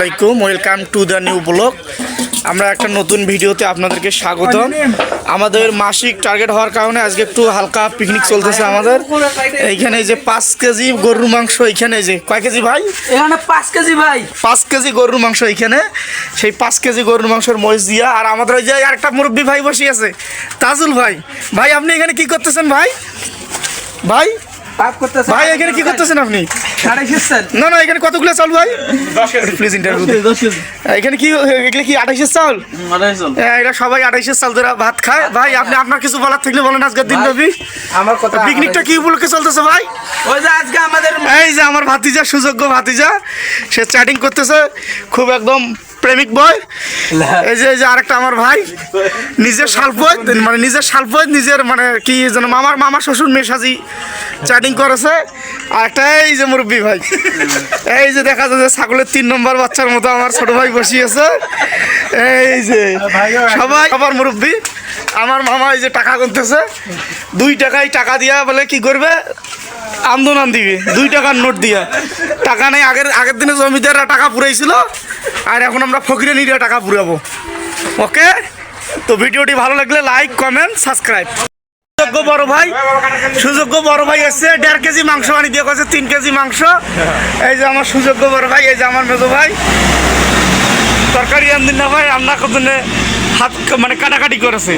Welcome to the new blog. আমরা একটা নতুন ভিডিওতে আপনাদেরকে স্বাগতম। আমাদের মাসিক টার্গেট হওয়ার কারণে আজকে একটু হালকা পিকনিক চলতেছে আমাদের। এইখানে যে 5 কেজি গরুর মাংস, এইখানে যে কয় কেজি ভাই? এখানে 5 কেজি ভাই, 5 কেজি গরুর মাংস এইখানে। সেই 5 কেজি গরুর মাংসের মরিচ দিয়া। আর আমাদের ওই যে আরেকটা মুরব্বী ভাই বসে আছে, তাজুল ভাই। ভাই আপনি এখানে কি করতেছেন ভাই? ভাই ভাই এখানে কি করতেছেন আপনি? না না, এখানে কতগুলো চাল ভাই? Please interview. এখানে কি এগুলো কি 28 চাল? এরা সবাই 28 চাল ধরে ভাত খায়। ভাই আপনি আপনার কিছু বলার থাকলে বলেন আজকের দিন রবি। আমার কথা, পিকনিকটা কি উপলক্ষে চলতেছে ভাই? ওই যে আজকে আমাদের এই যে আমার ভাতিজা, সুযোগ্য ভাতিজা, সে চ্যাটিং করতেছে, খুব একদম প্রেমিক বয়। এই যে আরেকটা আমার ভাই, নিজের শালপোয় মানে নিজের মানে কি যেন মামা শ্বশুর মেশাজি চ্যাটিং করেছে। আর একটা এই যে মুরব্বী ভাই, এই যে দেখা যাচ্ছে ছাগলের 3 নম্বর বাচ্চার মতো আমার ছোট ভাই বসিয়েছে। এই যে সবাই আবার মুরব্বী, আমার মামা এই যে টাকা গুনতেছে। 2 টাকায় টাকা দিয়া বলে কি করবে, আন্দোলন দিবে 2 টাকার নোট দিয়া। টাকা নেই, আগের দিনে জমিদাররা টাকা পুরাইছিল, আর এখন আমরা ফকিরে নিয়ে টাকা পুরাবো। ওকে, তো ভিডিওটি ভালো লাগলে লাইক, কমেন্ট, সাবস্ক্রাইব। সুযোগ্য বড় ভাই এসছে, 1.5 কেজি মাংস আনি দিয়ে গেছে 3 কেজি মাংস। এই যে আমার সুযোগ্য বড় ভাই, এই যে আমার মেজো ভাই। তরকারি আনদিন না ভাই, রান্না করতে হাত মানে কাটাকাটি করেছে।